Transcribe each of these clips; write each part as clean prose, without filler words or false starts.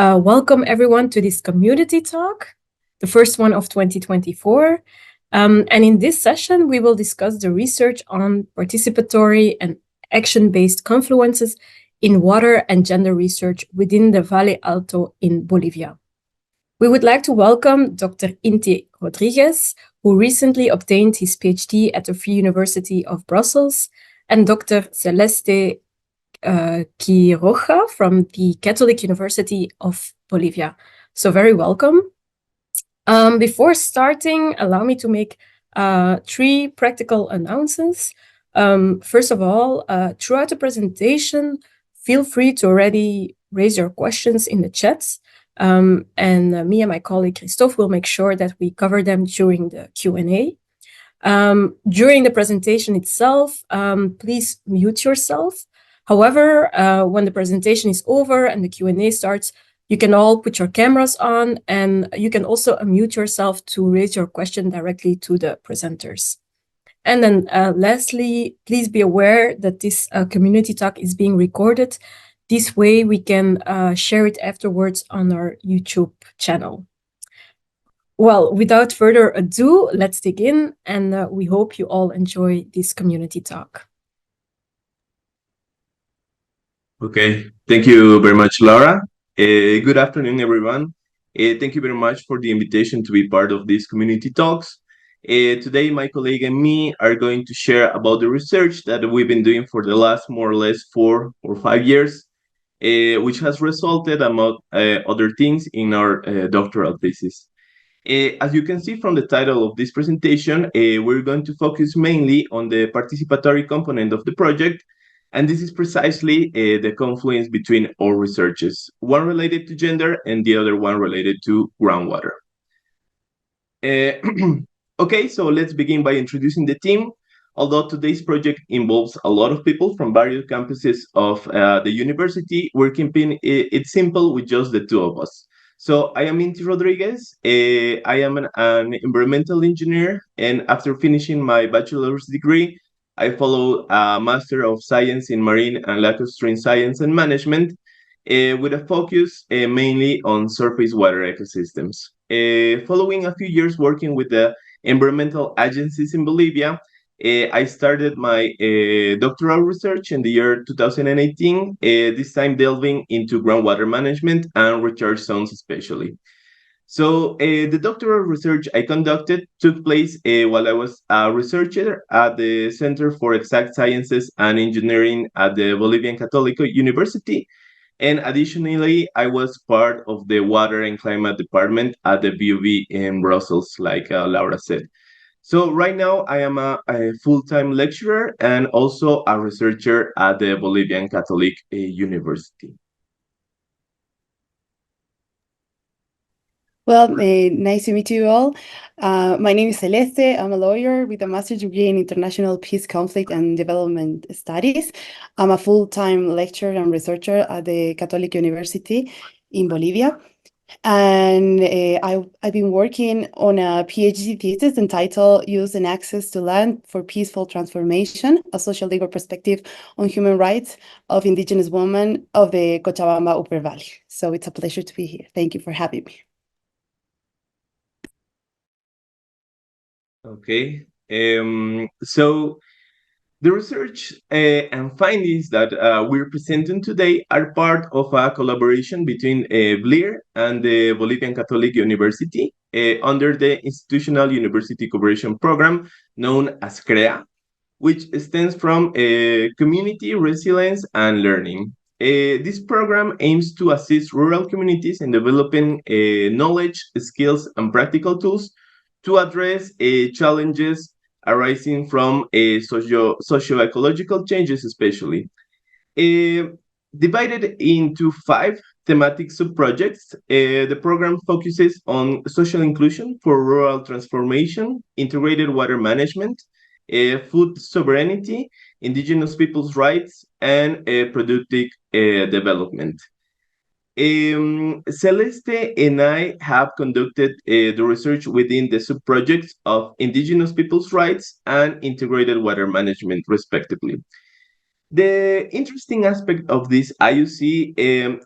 Welcome everyone to this community talk, the first one of 2024. And in this session, we will discuss the research on participatory and action-based confluences in water and gender research within the Valle Alto in Bolivia. We would like to welcome Dr. Inti Rodriguez, who recently obtained his PhD at the Free University of Brussels, and Dr. Celeste Quiroga from the Catholic University of Bolivia. So very welcome. Before starting, allow me to make 3 practical announcements. First of all, throughout the presentation, feel free to already raise your questions in the chats. And me and my colleague Christophe will make sure that we cover them during the Q&A. During the presentation itself, please mute yourself. However, when the presentation is over and the Q&A starts, you can all put your cameras on, and you can also unmute yourself to raise your question directly to the presenters. And then lastly, please be aware that this community talk is being recorded. This way we can share it afterwards on our YouTube channel. Well, without further ado, let's dig in, and we hope you all enjoy this community talk. Okay, thank you very much, Laura. Good afternoon, everyone. Thank you very much for the invitation to be part of these community talks. Today, my colleague and me are going to share about the research that we've been doing for the last more or less 4 or 5 years, which has resulted, among other things, in our doctoral thesis. As you can see from the title of this presentation, we're going to focus mainly on the participatory component of the project, and this is precisely the confluence between all researches, one related to gender and the other one related to groundwater. Okay, so let's begin by introducing the team. Although today's project involves a lot of people from various campuses of the university, we're keeping it simple with just the 2 of us. So I am Inti Rodriguez. I am an environmental engineer, and after finishing my bachelor's degree, I follow a Master of Science in Marine and Lacustrine Science and Management, with a focus mainly on surface water ecosystems. Following a few years working with the environmental agencies in Bolivia, I started my doctoral research in the year 2018, this time delving into groundwater management and recharge zones especially. So the doctoral research I conducted took place while I was a researcher at the Center for Exact Sciences and Engineering at the Bolivian Católica University. And additionally, I was part of the Water and Climate Department at the BUV in Brussels, like Laura said. So right now, I am a full-time lecturer and also a researcher at the Bolivian Catholic University. Well, nice to meet you all. My name is Celeste. I'm a lawyer with a master's degree in international peace, conflict, and development studies. I'm a full-time lecturer and researcher at the Catholic University in Bolivia. And I've been working on a PhD thesis entitled Use and Access to Land for Peaceful Transformation, a social legal perspective on human rights of indigenous women of the Cochabamba Upper Valley. So it's a pleasure to be here. Thank you for having me. Okay, so the research and findings that we're presenting today are part of a collaboration between VLIR and the Bolivian Catholic University under the Institutional University Cooperation Program known as CREA, which stands from Community Resilience and Learning. This program aims to assist rural communities in developing knowledge, skills, and practical tools to address challenges arising from socio-ecological changes, especially. Divided into 5 thematic sub-projects, the program focuses on social inclusion for rural transformation, integrated water management, food sovereignty, indigenous people's rights, and productive development. Celeste and I have conducted the research within the sub-projects of indigenous people's rights and integrated water management, respectively. The interesting aspect of this IUC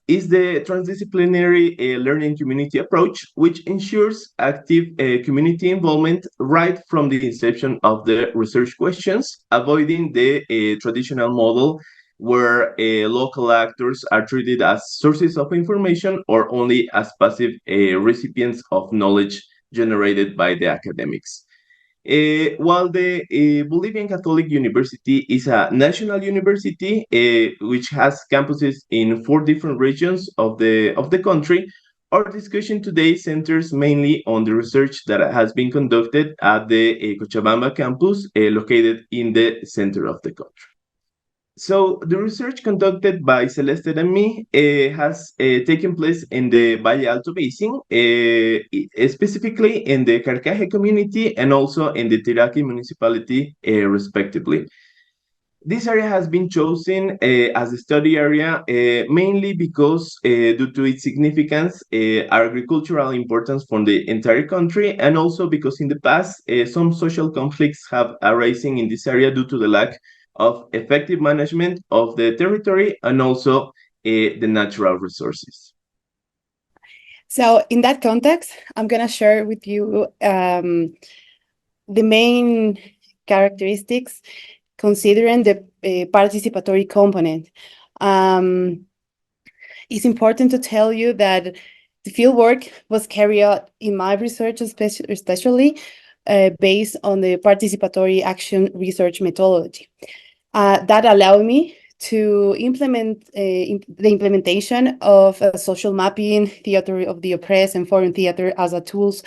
is the transdisciplinary learning community approach, which ensures active community involvement right from the inception of the research questions, avoiding the traditional model where local actors are treated as sources of information or only as passive recipients of knowledge generated by the academics. While the Bolivian Catholic University is a national university which has campuses in 4 different regions of the country, our discussion today centers mainly on the research that has been conducted at the Cochabamba campus, located in the center of the country. So the research conducted by Celeste and me has taken place in the Valle Alto Basin, specifically in the Carcaje community and also in the Tiraqui municipality, respectively. This area has been chosen as a study area mainly because, due to its significance, agricultural importance for the entire country, and also because in the past, some social conflicts have arisen in this area due to the lack of effective management of the territory and also the natural resources. So in that context, I'm going to share with you the main characteristics considering the participatory component. It's important to tell you that the fieldwork was carried out in my research, especially based on the participatory action research methodology. That allowed me to implement the implementation of social mapping, theater of the oppressed, and foreign theater as a tools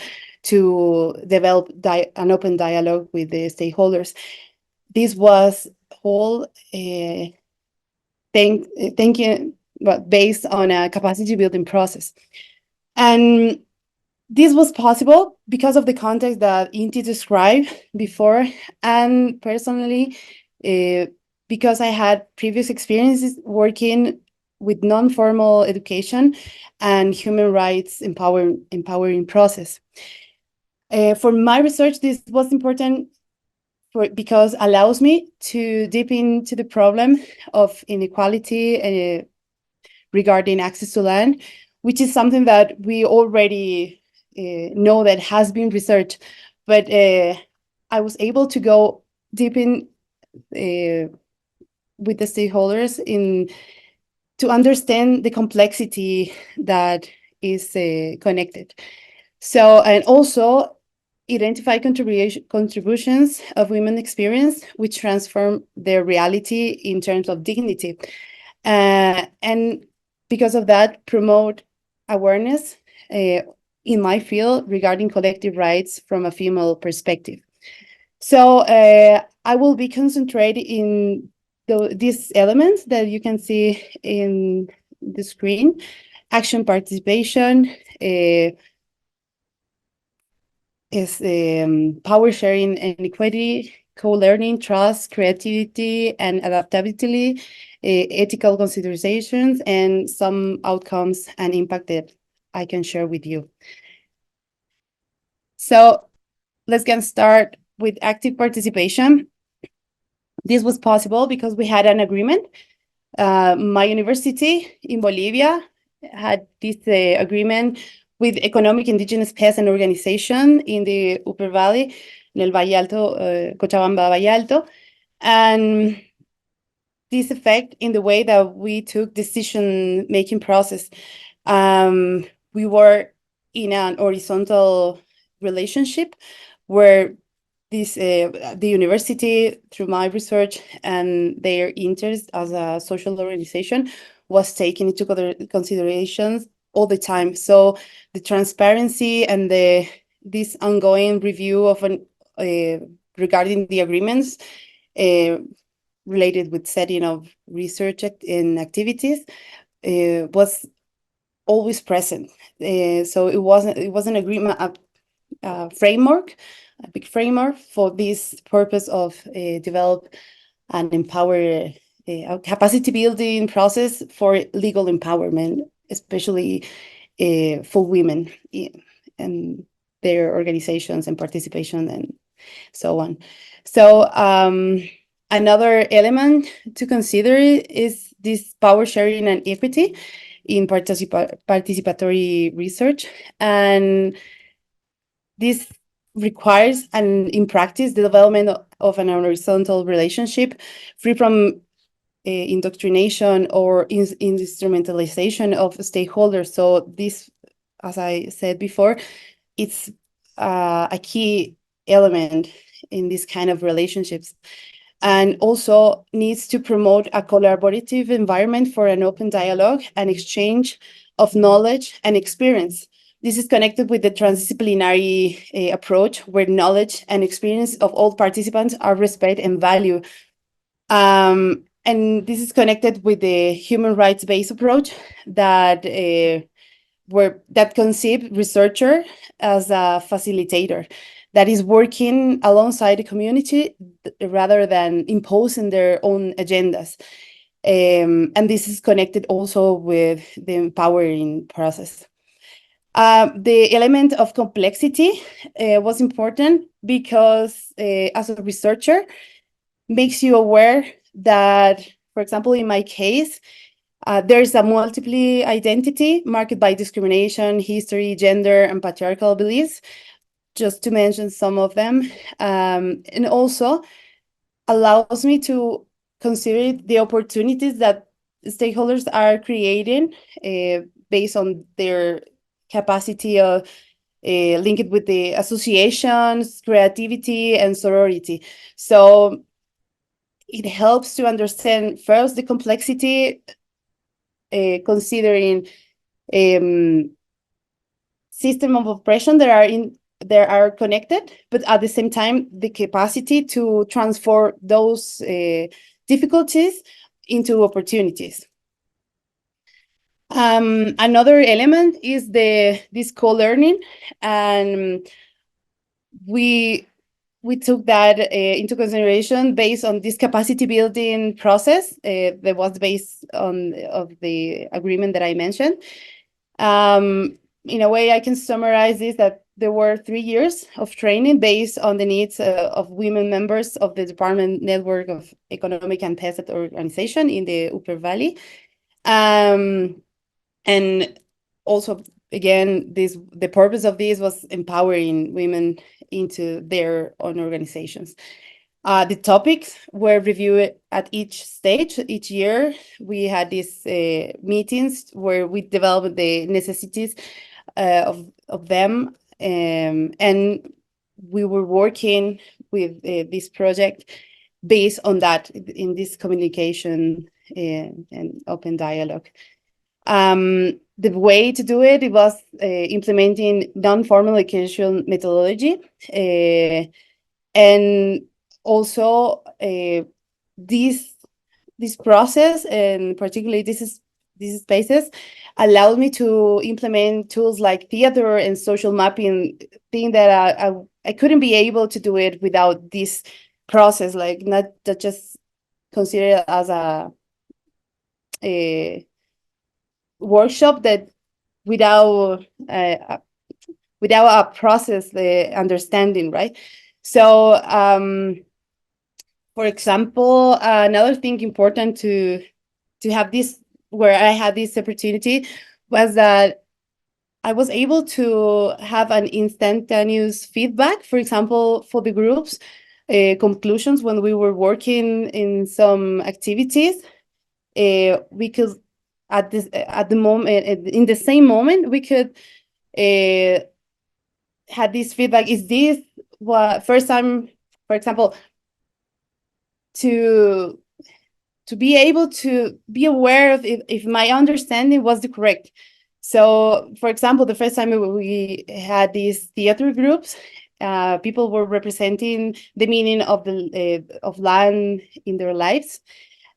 to develop an open dialogue with the stakeholders. This was whole thinking, but based on a capacity building process. And this was possible because of the context that Inti described before, and personally, because I had previous experiences working with non-formal education and human rights empowering process. For my research, this was important because allows me to deep into the problem of inequality regarding access to land, which is something that we already know that has been researched, but I was able to go deep in with the stakeholders to understand the complexity that is connected. So, and also identify contributions of women experience, which transform their reality in terms of dignity. And because of that, promote awareness in my field regarding collective rights from a female perspective. So I will be concentrated in these elements that you can see in the screen: action, participation, is power sharing and equity, co-learning, trust, creativity, and adaptability, ethical considerations, and some outcomes and impact that I can share with you. So let's get started with active participation. This was possible because we had an agreement. My university in Bolivia had this agreement with Economic Indigenous Peasant Organization in the Upper Valley, in el Valle Alto, Cochabamba Valle Alto. And this effect in the way that we took decision-making process. We were in an horizontal relationship where the university, through my research and their interest as a social organization, was taken into considerations all the time. So the transparency and this ongoing review of regarding the agreements related with setting of research and activities was always present. So it was an agreement, a framework, a big framework for this purpose of develop and empower a capacity building process for legal empowerment, especially for women and their organizations and participation and so on. So Another element to consider is this power sharing and equity in participatory research. And this requires, and in practice, the development of an horizontal relationship free from indoctrination or instrumentalization of stakeholders. So this, as I said before, it's a key element in this kind of relationships, and also needs to promote a collaborative environment for an open dialogue and exchange of knowledge and experience. This is connected with the transdisciplinary approach, where knowledge and experience of all participants are respected and valued. And this is connected with the human rights-based approach that conceives researcher as a facilitator that is working alongside the community rather than imposing their own agendas. And this is connected also with the empowering process. The element of complexity was important because as a researcher, makes you aware that, for example, in my case, there's a multiple identity marked by discrimination, history, gender, and patriarchal beliefs, just to mention some of them. And also allows me to consider the opportunities that stakeholders are creating based on their capacity of linked with the associations, creativity, and sorority. So it helps to understand first the complexity, considering system of oppression that are connected, but at the same time, the capacity to transform those difficulties into opportunities. Another element is this co-learning, and we took that into consideration based on this capacity building process that was based on of the agreement that I mentioned. In a way, I can summarize this that there were 3 years of training based on the needs of women members of the Department Network of Economic and Peasant Organization in the Upper Valley. And also, again, the purpose of this was empowering women into their own organizations. The topics were reviewed at each stage. Each year, we had these meetings where we developed the necessities of them, and we were working with this project based on that in this communication and open dialogue. The way to do it was implementing non-formal educational methodology, and also this process, and particularly these spaces, allowed me to implement tools like theater and social mapping, thing that I couldn't be able to do it without this process, like not just consider it as a workshop that without a process, the understanding, right? So for example, another thing important to have this, where I had this opportunity, was that I was able to have an instantaneous feedback, for example, for the groups conclusions when we were working in some activities. We could at the moment, in the same moment, we could had this feedback. Is this what first time, for example, to be able to be aware of if my understanding was the correct. So, for example, the first time we had these theater groups, people were representing the meaning of the of land in their lives.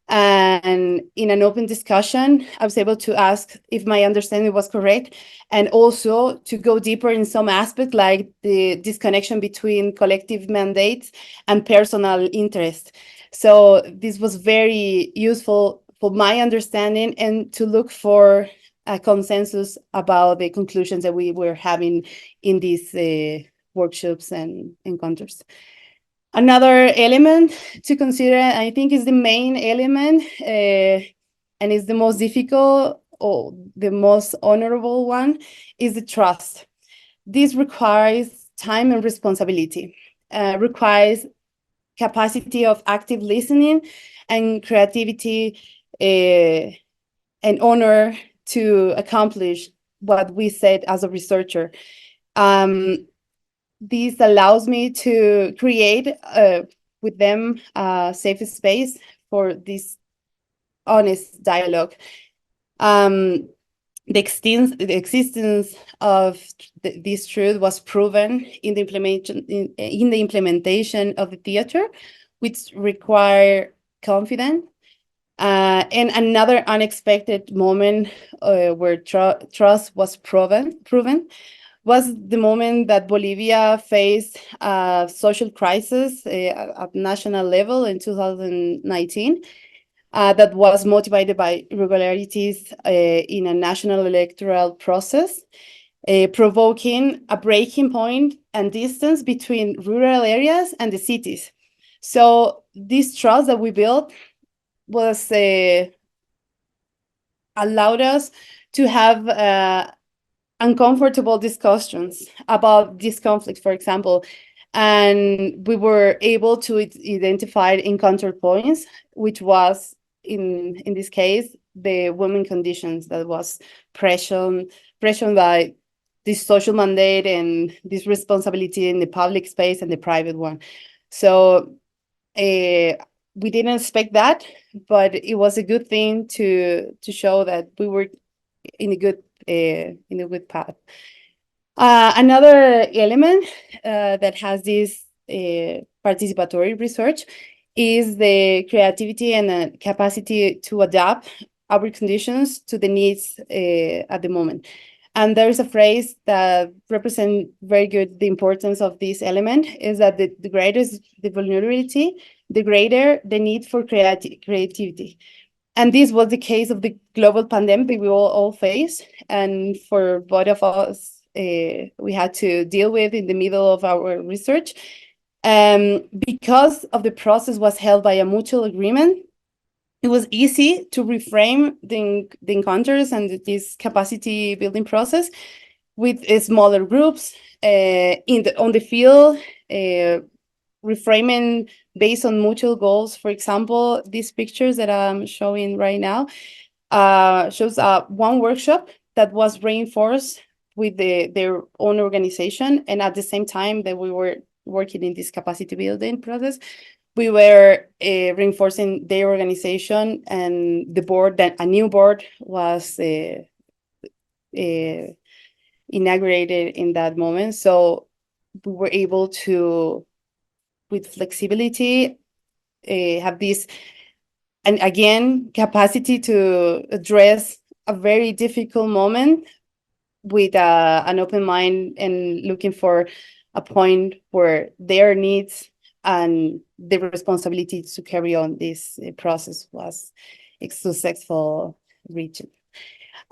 And in an open discussion, I was able to ask if my understanding was correct, and also to go deeper in some aspect, like the disconnection between collective mandates and personal interest. So this was very useful for my understanding, and to look for a consensus about the conclusions that we were having in these workshops and encounters. Another element to consider, I think, is the main element, and is the most difficult or the most honorable one, is the trust. This requires time and responsibility, requires capacity of active listening and creativity, and honor to accomplish what we said as a researcher. This allows me to create with them a safe space for this honest dialogue. The existence of this truth was proven in the implementation of the theater, which require confidence. And another unexpected moment where trust was proven was the moment that Bolivia faced a social crisis at national level in 2019. That was motivated by irregularities in a national electoral process, provoking a breaking point and distance between rural areas and the cities. So this trust that we built was allowed us to have uncomfortable discussions about this conflict, for example, and we were able to identify encounter points, which was in this case the women conditions that was pressured by this social mandate and this responsibility in the public space and the private one. So we didn't expect that, but it was a good thing to show that we were in a good path. Another element that has this participatory research is the creativity and the capacity to adapt our conditions to the needs at the moment. And there's a phrase that represents very good the importance of this element, is that the greater the vulnerability, the greater the need for creativity. And this was the case of the global pandemic we all faced. And for both of us, we had to deal with in the middle of our research. Because of the process was held by a mutual agreement, it was easy to reframe the encounters and this capacity building process with smaller groups on the field, reframing based on mutual goals. For example, these pictures that I'm showing right now shows one workshop that was reinforced with their own organization, and at the same time that we were working in this capacity building process, we were reinforcing their organization, and the board, that a new board was inaugurated in that moment. So we were able to, with flexibility, have this, and again, capacity to address a very difficult moment with an open mind and looking for a point where their needs and the responsibility to carry on this process was successful reached.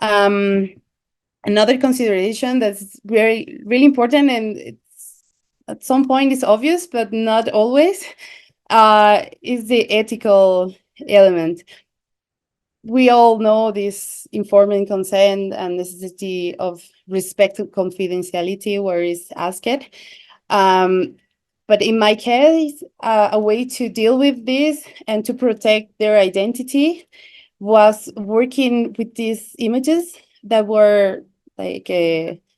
Another consideration that's really important, and it's at some point it's obvious, but not always, is the ethical element. We all know this informed consent and necessity of respect to confidentiality where it's asked. But in my case, a way to deal with this and to protect their identity was working with these images that were like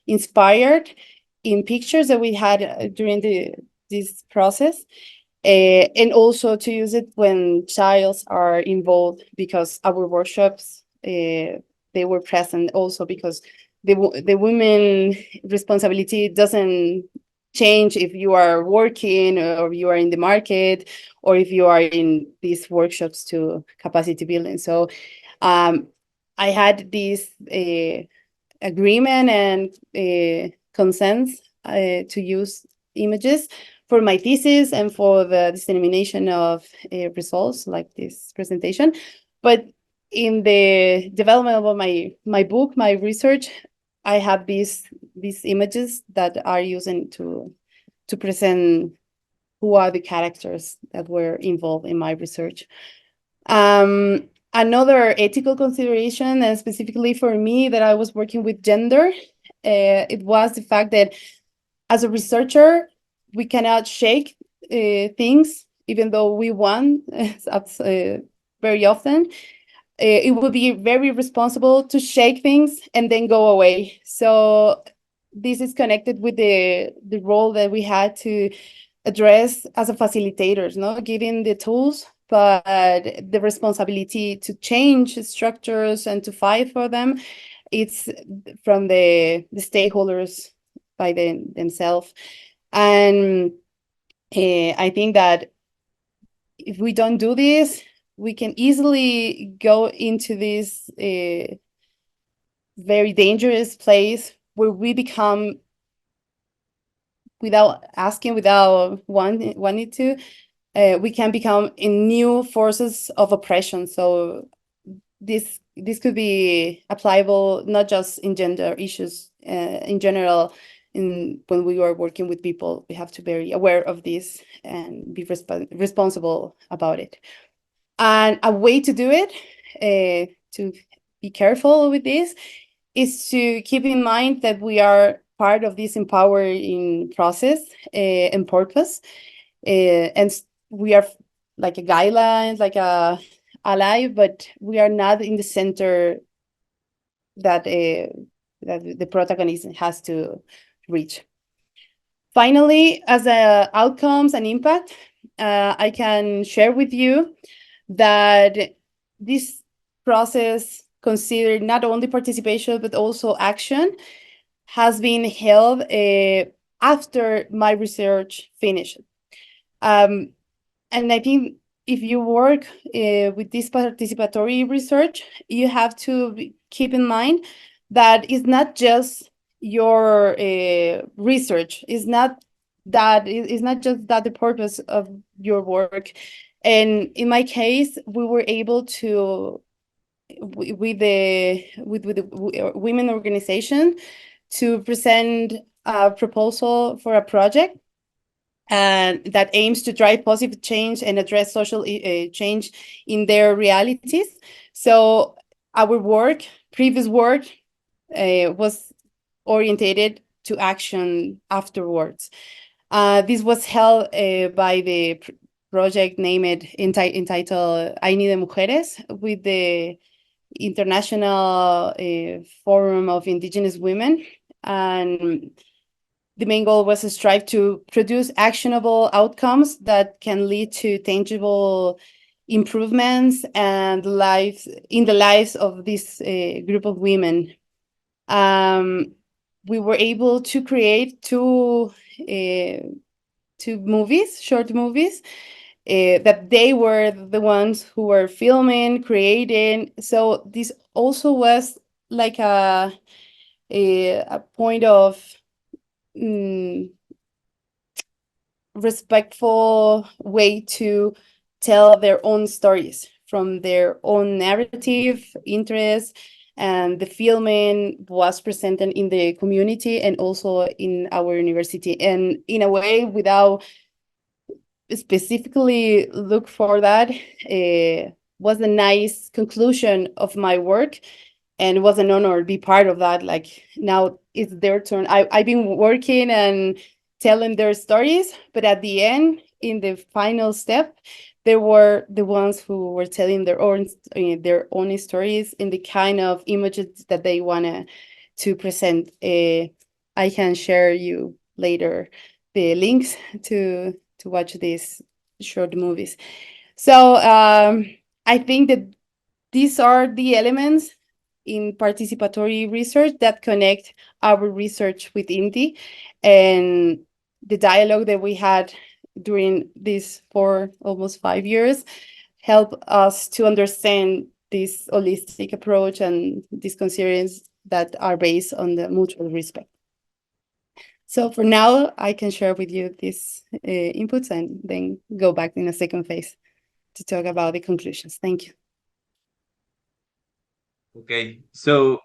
inspired in pictures that we had during this process. And also to use it when childs are involved, because our workshops, they were present also because the women responsibility doesn't change if you are working or you are in the market or if you are in these workshops to capacity building. So I had this agreement and consent to use images for my thesis and for the dissemination of results like this presentation. But in the development of my book, my research, I have these images that are using to present who are the characters that were involved in my research. Another ethical consideration, and specifically for me, that I was working with gender, it was the fact that as a researcher, we cannot shake things, even though we want very often. It would be very responsible to shake things and then go away. So this is connected with the role that we had to address as a facilitators, no, giving the tools, but the responsibility to change structures and to fight for them, it's from the stakeholders by themselves. And I think that if we don't do this, we can easily go into this very dangerous place where we become, without asking, without wanting to, we can become in new forces of oppression. So this could be applicable not just in gender issues, in general. When we are working with people, we have to be very aware of this and be responsible about it. And a way to do it, to be careful with this, is to keep in mind that we are part of this empowering process and purpose. And we are like a guideline, like a ally, but we are not in the center that the protagonist has to reach. Finally, as outcomes and impact, I can share with you that this process considered not only participation but also action has been held after my research finished. And I think if you work with this participatory research, you have to keep in mind that it's not just your research. It's not just that the purpose of your work. And in my case, we were able to, with the women organization, to present a proposal for a project and that aims to drive positive change and address social change in their realities. So our previous work, was orientated to action afterwards. This was held by the project named entitled Aini de Mujeres with the International Forum of Indigenous Women. And the main goal was to strive to produce actionable outcomes that can lead to tangible improvements and in the lives of this group of women. We were able to create two short movies, that they were the ones who were filming, creating. So this also was like a point of respectful way to tell their own stories from their own narrative interest, and the filming was presented in the community and also in our university, and in a way without specifically look for that, was a nice conclusion of my work, and it was an honor to be part of that. Like, now it's their turn. I've been working and telling their stories, but at the end, in the final step, they were the ones who were telling their own stories in the kind of images that they wanted to present. I can share you later the links to watch these short movies. So I think that these are the elements in participatory research that connect our research with INTI, and the dialogue that we had during these almost 5 years help us to understand this holistic approach and these concerns that are based on the mutual respect. So for now, I can share with you these inputs and then go back in a second phase to talk about the conclusions. Thank you. Okay, so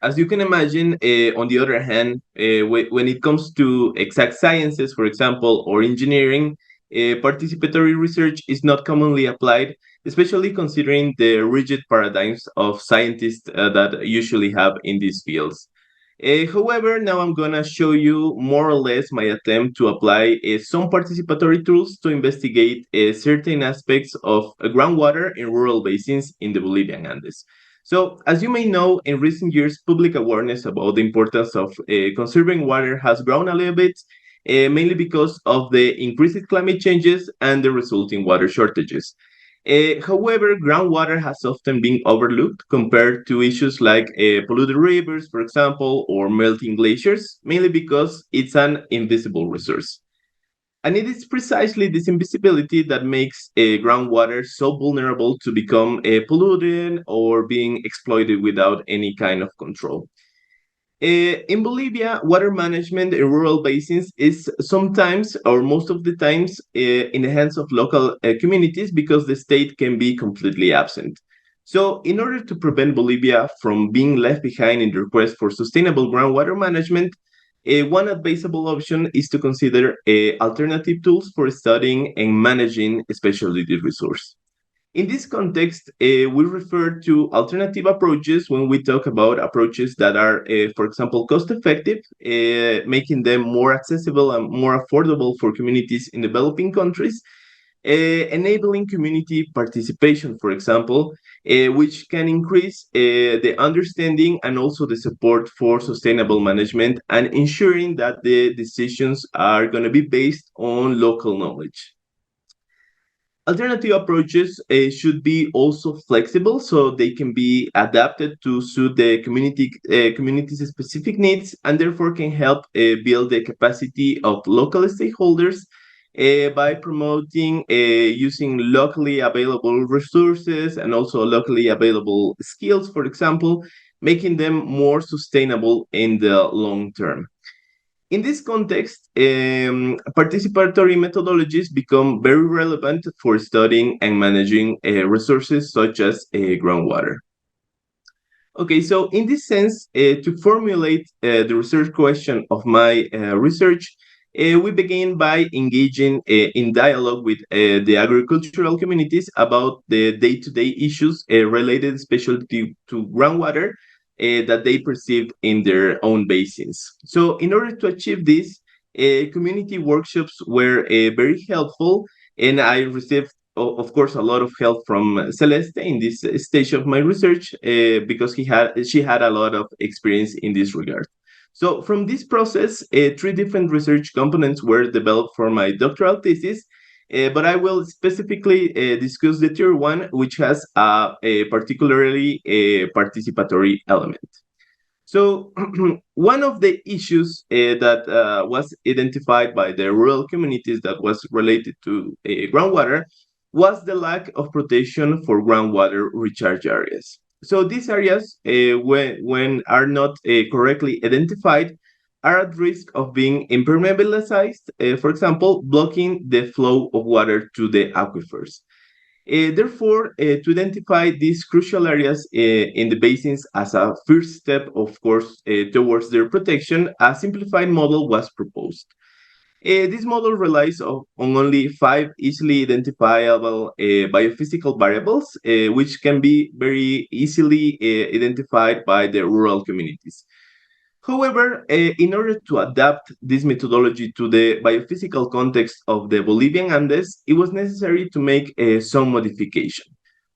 as you can imagine, on the other hand, when it comes to exact sciences, for example, or engineering, Participatory research is not commonly applied, especially considering the rigid paradigms of scientists that usually have in these fields. However, now I'm gonna show you more or less my attempt to apply some participatory tools to investigate certain aspects of groundwater in rural basins in the Bolivian Andes. So, as you may know, in recent years, public awareness about the importance of conserving water has grown a little bit, mainly because of the increased climate changes and the resulting water shortages. However, groundwater has often been overlooked compared to issues like polluted rivers, for example, or melting glaciers, mainly because it's an invisible resource. And it is precisely this invisibility that makes groundwater so vulnerable to become polluted or being exploited without any kind of control. In Bolivia, water management in rural basins is sometimes, or most of the times, in the hands of local communities because the state can be completely absent. So, in order to prevent Bolivia from being left behind in the request for sustainable groundwater management, one advisable option is to consider alternative tools for studying and managing especially this resource. In this context, we refer to alternative approaches when we talk about approaches that are, for example, cost effective, making them more accessible and more affordable for communities in developing countries, enabling community participation, for example, which can increase the understanding and also the support for sustainable management and ensuring that the decisions are going to be based on local knowledge. Alternative approaches should be also flexible so they can be adapted to suit the community's specific needs and therefore can help build the capacity of local stakeholders by promoting using locally available resources and also locally available skills, for example, making them more sustainable in the long term. In this context, participatory methodologies become very relevant for studying and managing resources such as groundwater. Okay, so in this sense, to formulate the research question of my research, we begin by engaging in dialogue with the agricultural communities about the day-to-day issues related especially to groundwater that they perceive in their own basins. So in order to achieve this, community workshops were very helpful, and I received of course, a lot of help from Celeste in this stage of my research because she had a lot of experience in this regard. So from this process, three different research components were developed for my doctoral thesis, but I will specifically discuss the tier one, which has a particularly participatory element. So one of the issues that was identified by the rural communities that was related to groundwater was the lack of protection for groundwater recharge areas. So these areas, when are not correctly identified, are at risk of being impermeabilized, for example, blocking the flow of water to the aquifers. Therefore, to identify these crucial areas in the basins as a first step, of course, towards their protection, a simplified model was proposed. This model relies on only five easily identifiable biophysical variables, which can be very easily identified by the rural communities. However, in order to adapt this methodology to the biophysical context of the Bolivian Andes, it was necessary to make some modification.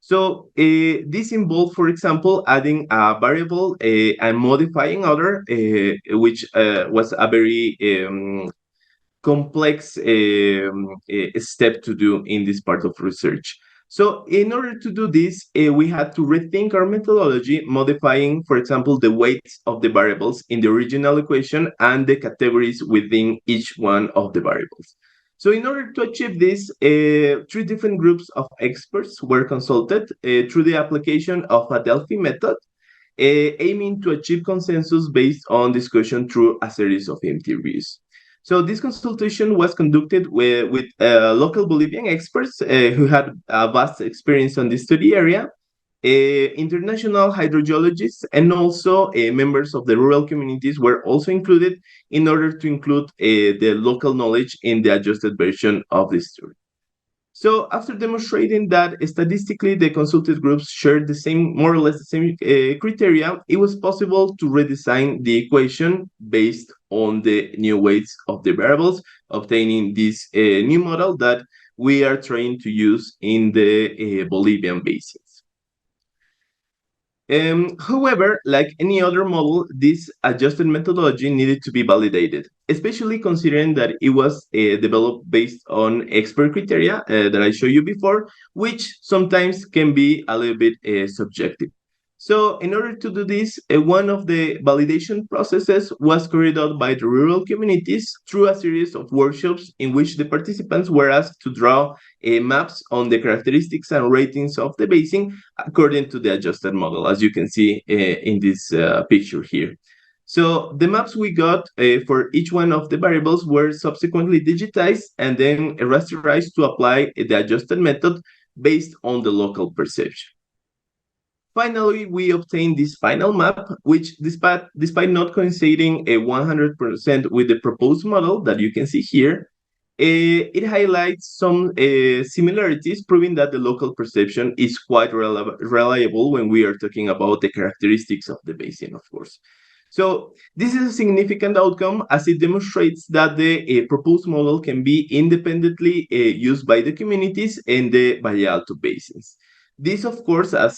So this involved, for example, adding a variable and modifying other, which was a very complex step to do in this part of research. So in order to do this, we had to rethink our methodology, modifying, for example, the weights of the variables in the original equation and the categories within each one of the variables. So in order to achieve this, three different groups of experts were consulted through the application of a Delphi method, aiming to achieve consensus based on discussion through a series of interviews. So this consultation was conducted with local Bolivian experts who had a vast experience on this study area. International hydrogeologists and also members of the rural communities were also included in order to include the local knowledge in the adjusted version of the story. So after demonstrating that statistically the consulted groups shared the same, more or less the same criteria, it was possible to redesign the equation based on the new weights of the variables, obtaining this new model that we are trying to use in the Bolivian basins. However, like any other model, this adjusted methodology needed to be validated, especially considering that it was developed based on expert criteria that I showed you before, which sometimes can be a little bit subjective. So in order to do this, one of the validation processes was carried out by the rural communities through a series of workshops in which the participants were asked to draw maps on the characteristics and ratings of the basin according to the adjusted model, as you can see in this picture here. So the maps we got for each one of the variables were subsequently digitized and then rasterized to apply the adjusted method based on the local perception. Finally, we obtained this final map, which despite not coinciding 100% with the proposed model that you can see here, it highlights some similarities, proving that the local perception is quite reliable when we are talking about the characteristics of the basin, of course. So this is a significant outcome as it demonstrates that the proposed model can be independently used by the communities in the Valle Alto basins. This, of course, as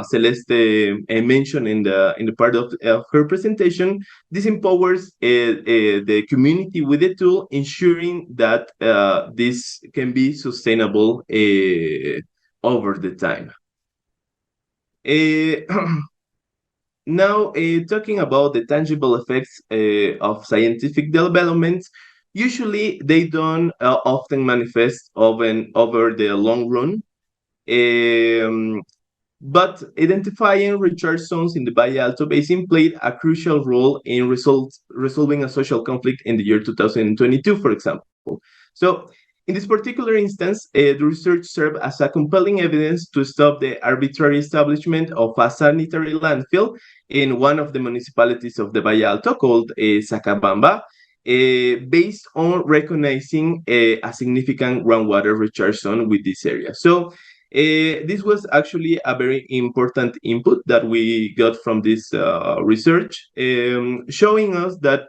Celeste mentioned in the part of her presentation, this empowers the community with the tool, ensuring that this can be sustainable over the time. Now, talking about the tangible effects of scientific developments, usually they don't often manifest over the long run. Um, but identifying recharge zones in the Valle Alto Basin played a crucial role in resolving a social conflict in the year 2022, for example. So, in this particular instance, the research served as a compelling evidence to stop the arbitrary establishment of a sanitary landfill in one of the municipalities of the Valle Alto called Sacabamba, based on recognizing a significant groundwater recharge zone with this area. So, this was actually a very important input that we got from this research, showing us that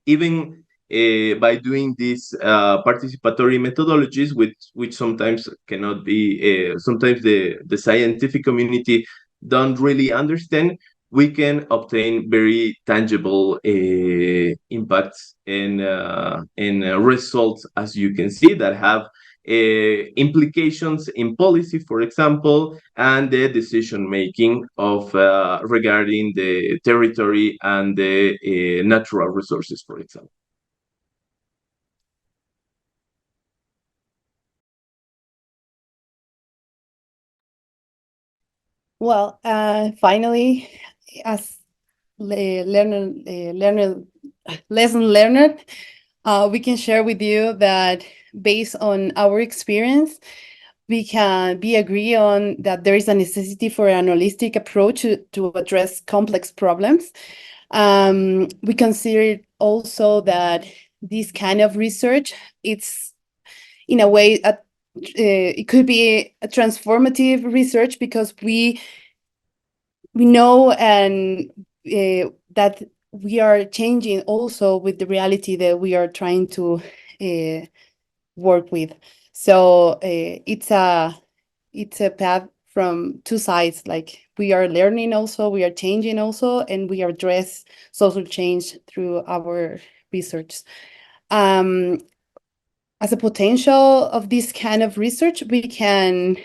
even by doing these participatory methodologies, which sometimes cannot be, sometimes the scientific community don't really understand, we can obtain very tangible impacts and results, as you can see, that have implications in policy, for example, and the decision making of regarding the territory and the natural resources, for example. Well, finally, as lesson learned, we can share with you that based on our experience, we can agree on that there is a necessity for an holistic approach to address complex problems. We consider also that this kind of research, it's in a way, it could be a transformative research because we know and that we are changing also with the reality that we are trying to work with. So it's a path from two sides. Like we are learning also, we are changing also, and we address social change through our research. As a potential of this kind of research, we can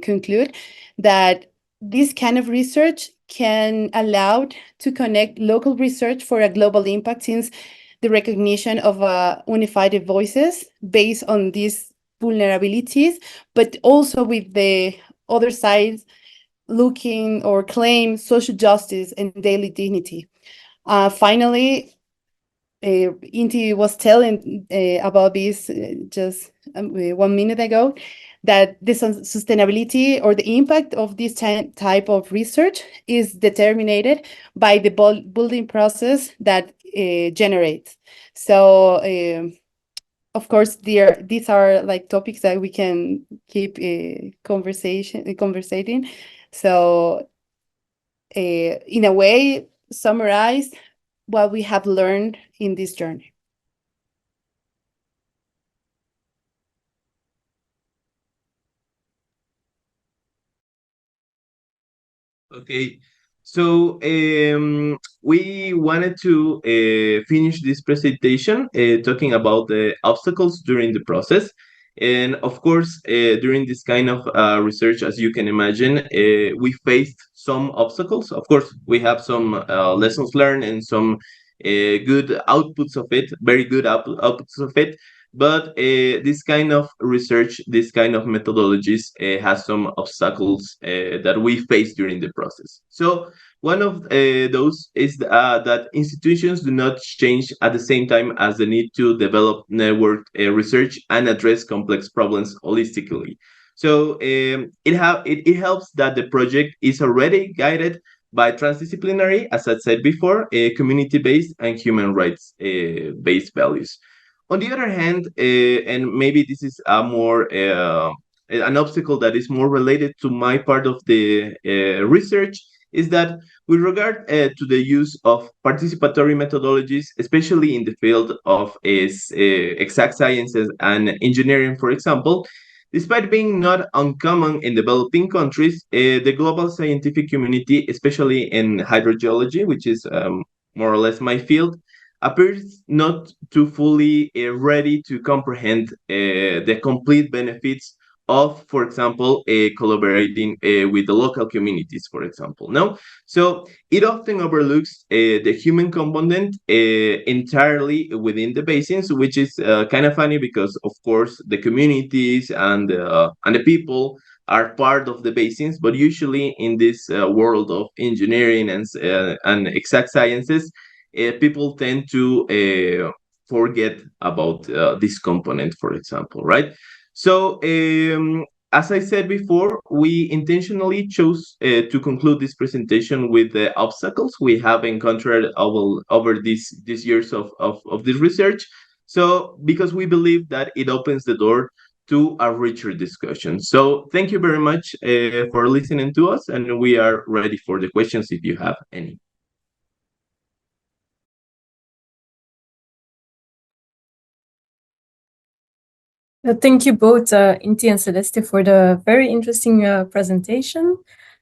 conclude that this kind of research can allow to connect local research for a global impact, since the recognition of unified voices based on these vulnerabilities, but also with the other side looking or claim social justice and daily dignity. Finally, Inti was telling about this just 1 minute ago, that the sustainability or the impact of this type of research is determined by the building process that generates. So of course, these are like topics that we can keep conversating. So in a way, summarize what we have learned in this journey. Okay, so we wanted to finish this presentation talking about the obstacles during the process. And of course, during this kind of research, as you can imagine, we faced some obstacles. Of course, we have some lessons learned and some good outputs of it, very good outputs of it. But this kind of research, this kind of methodologies has some obstacles that we face during the process. So one of those is that institutions do not change at the same time as the need to develop network research and address complex problems holistically. So it helps that the project is already guided by transdisciplinary, as I said before, community-based and human rights based values. On the other hand, and maybe this is a more an obstacle that is more related to my part of the research, is that with regard to the use of participatory methodologies, especially in the field of exact sciences and engineering, for example, despite being not uncommon in developing countries, the global scientific community, especially in hydrogeology, which is more or less my field, appears not to fully ready to comprehend the complete benefits of, for example, collaborating with the local communities, for example. No, so it often overlooks the human component entirely within the basins, which is kind of funny because, of course, the communities and the people are part of the basins, but usually in this world of engineering and exact sciences, people tend to forget about this component, for example, right? So, as I said before, we intentionally chose to conclude this presentation with the obstacles we have encountered over these years of this research. So, because we believe that it opens the door to a richer discussion. So, thank you very much for listening to us, and we are ready for the questions if you have any. Thank you both, Inti and Celeste, for the very interesting presentation.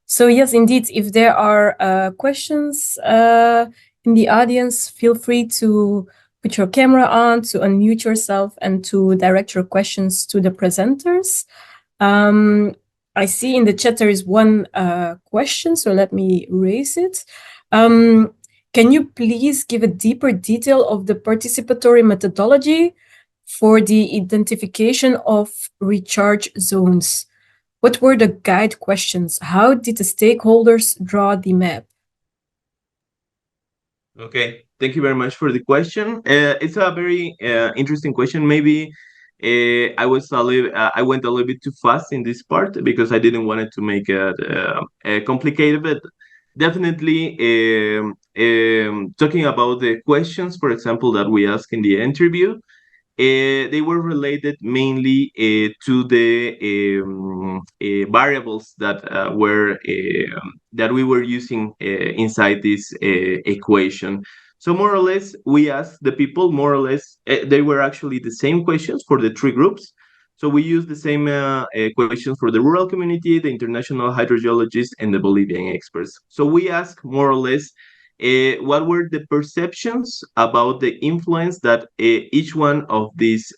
So yes, indeed, if there are questions in the audience, feel free to put your camera on, to unmute yourself, and to direct your questions to the presenters. I see in the chat there is one question, so let me raise it. Can you please give a deeper detail of the participatory methodology for the identification of recharge zones? What were the guide questions? How did the stakeholders draw the map? Okay, thank you very much for the question. It's a very interesting question. Maybe I went a little bit too fast in this part because I didn't want it to make it complicated. But definitely, talking about the questions, for example, that we asked in the interview, they were related mainly to the variables that we were using inside this equation. So more or less, we asked the people more or less. They were actually the same questions for the three groups. So we used the same questions for the rural community, the international hydrogeologists, and the Bolivian experts. So we asked more or less what were the perceptions about the influence that each one of these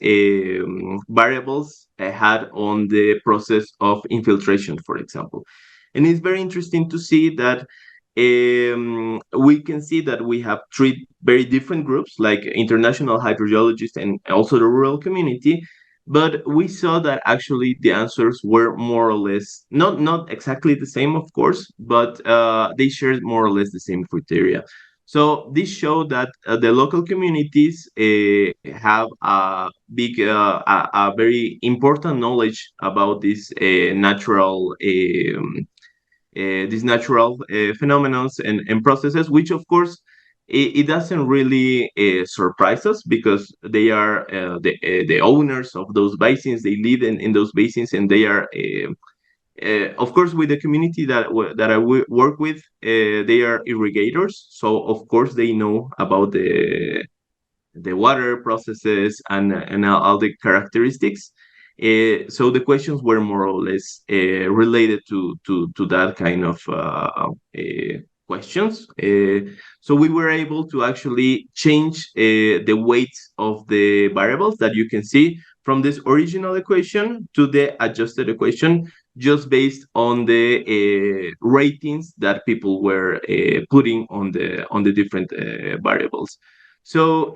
variables had on the process of infiltration, for example. And it's very interesting to see that we can see that we have three very different groups, like international hydrogeologists and also the rural community. But we saw that actually the answers were more or less not exactly the same, of course, but they shared more or less the same criteria. So this showed that the local communities have a very important knowledge about these natural phenomena and processes, which of course it doesn't really surprise us because they are the owners of those basins. They live in those basins, and they are of course, with the community that I work with, they are irrigators, so of course they know about the water processes and all the characteristics. So the questions were more or less related to that kind of questions. So we were able to actually change the weights of the variables that you can see from this original equation to the adjusted equation, just based on the ratings that people were putting on the different variables. So,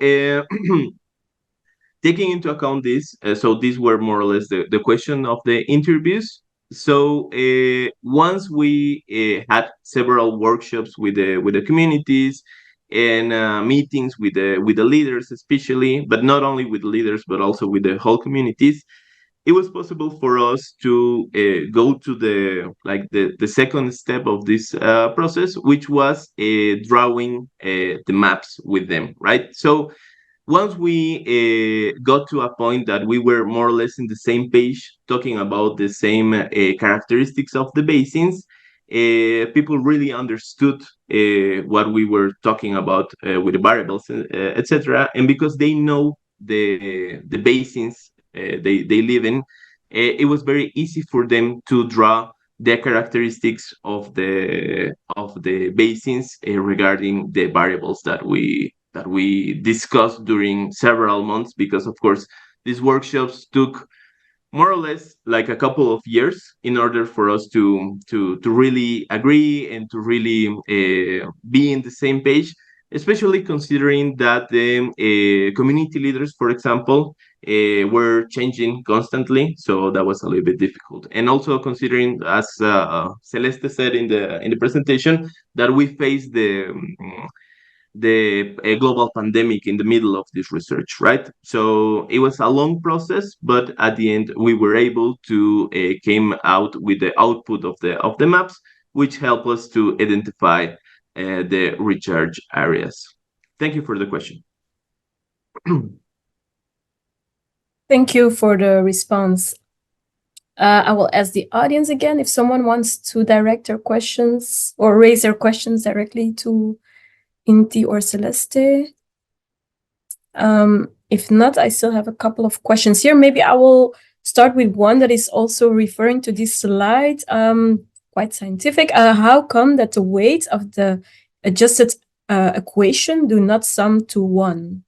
taking into account this, so these were more or less the question of the interviews. So, once we had several workshops with the communities and meetings with the leaders, especially, but not only with leaders, but also with the whole communities, it was possible for us to go to the second step of this process, which was drawing the maps with them, right? So once we got to a point that we were more or less in the same page, talking about the same characteristics of the basins, people really understood what we were talking about with the variables, etc. And because they know the basins they live in, it was very easy for them to draw the characteristics of the basins regarding the variables that we discussed during several months, because of course these workshops took more or less like a couple of years in order for us to really agree and to really be in the same page, especially considering that the community leaders, for example, were changing constantly, so that was a little bit difficult. And also considering, as Celeste said in the presentation, that we faced the global pandemic in the middle of this research, right? So it was a long process, but at the end we were able to came out with the output of the maps, which help us to identify the recharge areas. Thank you for the question. Thank you for the response. I will ask the audience again if someone wants to direct their questions or raise their questions directly to Inti or Celeste. If not, I still have a couple of questions here. Maybe I will start with one that is also referring to this slide, quite scientific. How come that the weight of the adjusted equation do not sum to 1?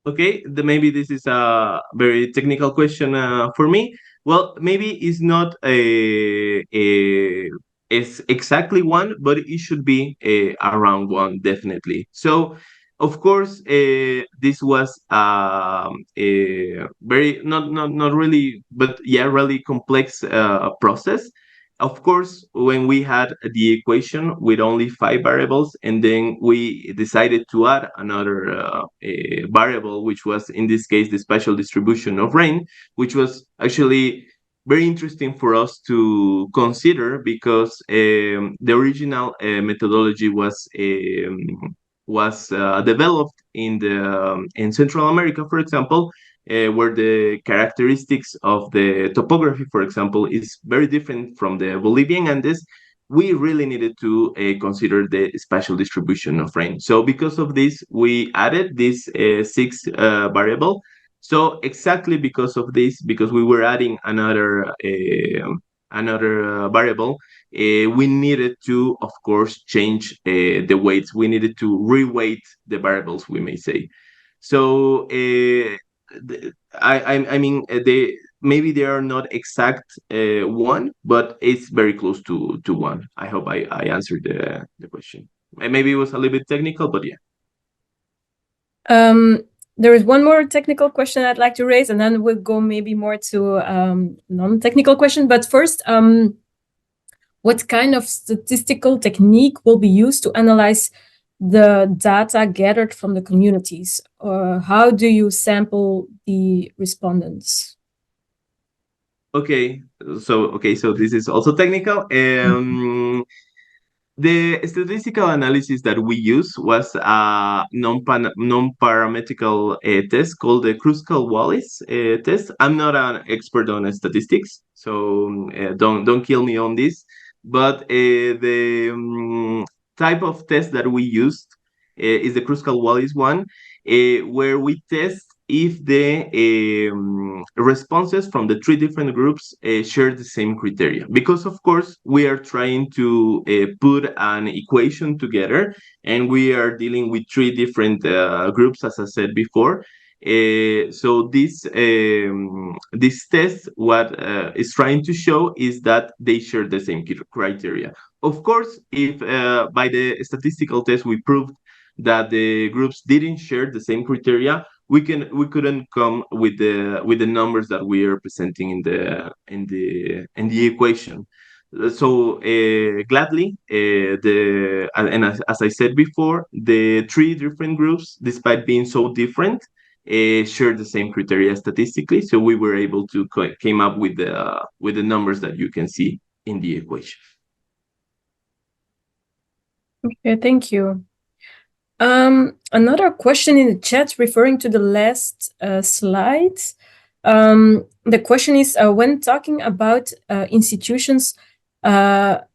Okay, maybe this is a very technical question for me. Well, maybe it's not it's exactly 1, but it should be around 1, definitely. So, of course, this was a very not really, but yeah, really complex process. Of course, when we had the equation with only 5 variables, and then we decided to add another variable, which was in this case the spatial distribution of rain, which was actually very interesting for us to consider, because the original methodology was developed in Central America, for example, where the characteristics of the topography, for example, is very different from the Bolivian Andes. We really needed to consider the spatial distribution of rain. So because of this, we added this 6 variable. So exactly because of this, because we were adding another variable, we needed to, of course, change the weights. We needed to reweight the variables, we may say. So I mean, they maybe they are not exact 1, but it's very close to 1. I hope I answered the question. Maybe it was a little bit technical, but yeah. There is one more technical question I'd like to raise, and then we'll go maybe more to non-technical question. But first, what kind of statistical technique will be used to analyze the data gathered from the communities? Or how do you sample the respondents? Okay, so this is also technical. The statistical analysis that we used was a non-parametrical test called the Kruskal-Wallis test. I'm not an expert on statistics, so don't kill me on this. But the type of test that we used is the Kruskal-Wallis one, where we test if the responses from the three different groups share the same criteria. Because, of course, we are trying to put an equation together, and we are dealing with three different groups, as I said before. So this test, what is trying to show is that they share the same criteria. Of course, if by the statistical test we proved that the groups didn't share the same criteria, we couldn't come with the numbers that we are presenting in the equation. So gladly, as I said before, the three different groups, despite being so different, share the same criteria statistically. So we were able to came up with the numbers that you can see in the equation. Okay, thank you. Another question in the chat referring to the last slide. The question is, when talking about institutions that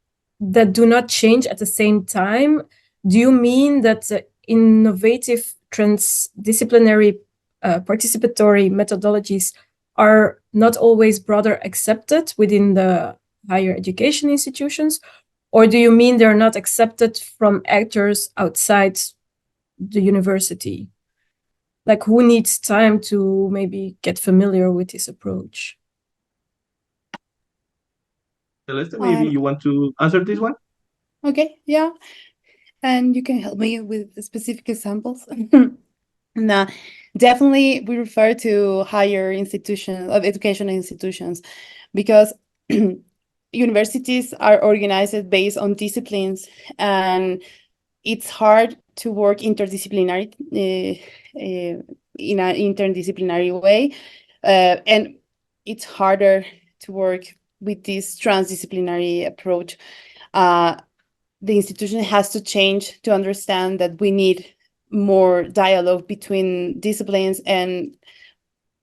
do not change at the same time, do you mean that innovative transdisciplinary participatory methodologies are not always broader accepted within the higher education institutions? Or do you mean they're not accepted from actors outside the university? Like, who needs time to maybe get familiar with this approach? Celeste, maybe you want to answer this one? Okay, yeah. And you can help me with the specific examples. No, definitely we refer to higher institutions of educational institutions because universities are organized based on disciplines, and it's hard to work interdisciplinary in an interdisciplinary way, and it's harder to work with this transdisciplinary approach. The institution has to change to understand that we need more dialogue between disciplines and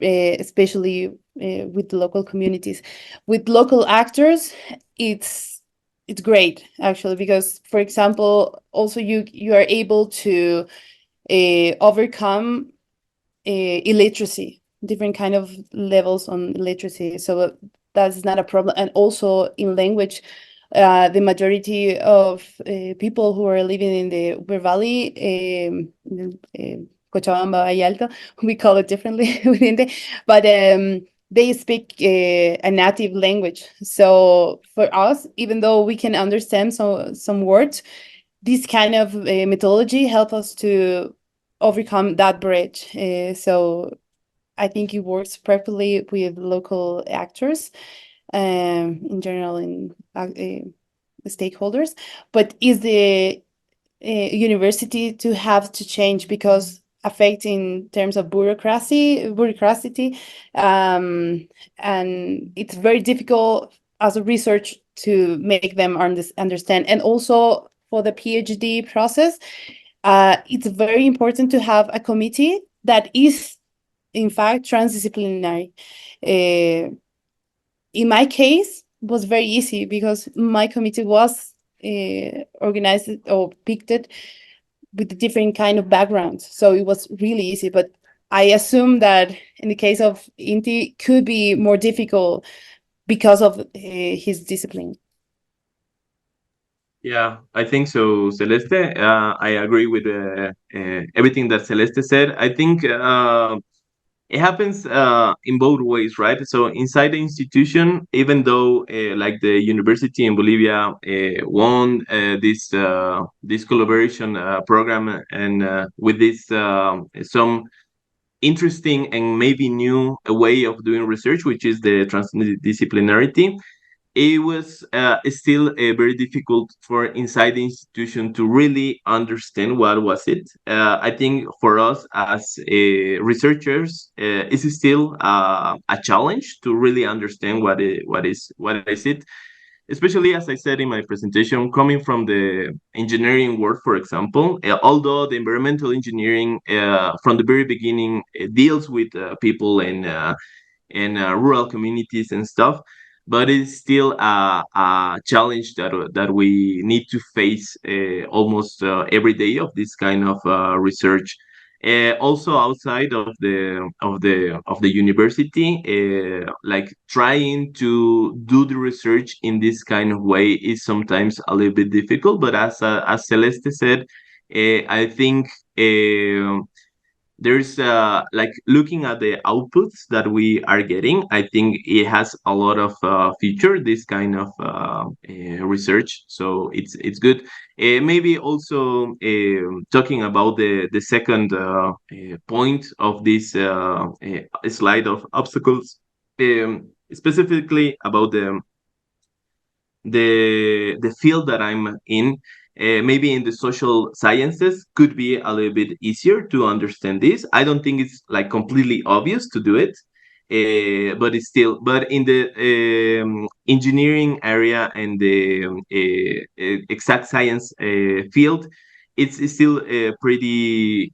especially with the local communities. With local actors, it's great actually, because for example, also you are able to overcome illiteracy, different kind of levels on illiteracy, so that's not a problem. And also in language, the majority of people who are living in the Uber Valley, Cochabamba, Valle Alto, we call it differently within the, but they speak a native language. So for us, even though we can understand some words, this kind of methodology help us to overcome that bridge. So I think it works perfectly with local actors, in general, in stakeholders. But is the university to have to change because affecting terms of bureaucracy, and it's very difficult as a research to make them understand. And also for the PhD process, it's very important to have a committee that is in fact transdisciplinary. In my case, it was very easy because my committee was organized or picked it with a different kind of backgrounds, so it was really easy. But I assume that in the case of Inti, could be more difficult because of his discipline. Yeah, I think so, Celeste. I agree with everything that Celeste said. I think it happens in both ways, right? So inside the institution, even though like the university in Bolivia won this collaboration program, and with this some interesting and maybe new way of doing research, which is the transdisciplinarity. it was still very difficult for inside the institution to really understand what was it. I think for us as researchers, it's still a challenge to really understand what is it. Especially as I said in my presentation, coming from the engineering world, for example, although the environmental engineering from the very beginning deals with people and rural communities and stuff, but it's still a challenge that we need to face almost every day of this kind of research. Also outside of the university, like trying to do the research in this kind of way is sometimes a little bit difficult. But as Celeste said, I think there's like looking at the outputs that we are getting, I think it has a lot of future, this kind of research, so it's good. Maybe also talking about the second point of this slide of obstacles, specifically about the field that I'm in, maybe in the social sciences could be a little bit easier to understand this. I don't think it's like completely obvious to do it, but it's still. But in the engineering area and the exact science field, it's still pretty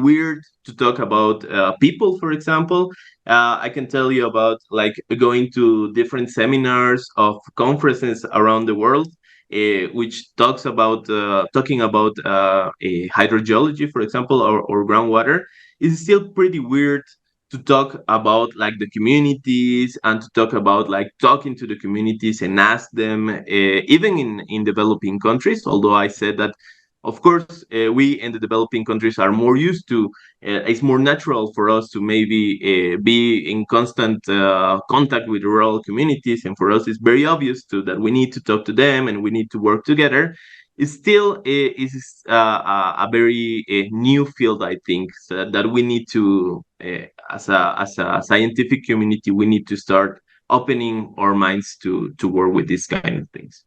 weird to talk about people, for example. I can tell you about like going to different seminars of conferences around the world, which talking about hydrogeology, for example, or groundwater. It's still pretty weird to talk about like the communities and to talk about like talking to the communities and ask them, even in developing countries. Although I said that, of course, we in the developing countries are more used to, it's more natural for us to maybe be in constant contact with rural communities, and for us it's very obvious to that we need to talk to them and we need to work together. It still is a very new field, I think, so that we need to, as a scientific community, we need to start opening our minds to work with these kind of things.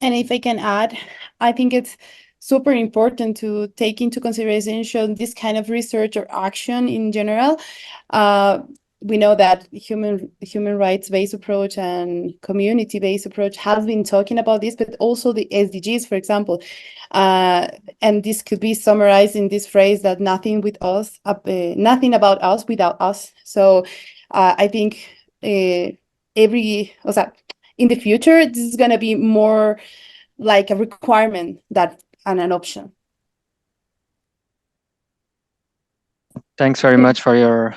And if I can add, I think it's super important to take into consideration this kind of research or action in general. We know that human rights-based approach and community-based approach has been talking about this, but also the SDGs, for example. And this could be summarized in this phrase that nothing about us without us. So I think in the future, this is going to be more like a requirement than an option. Thanks very much for your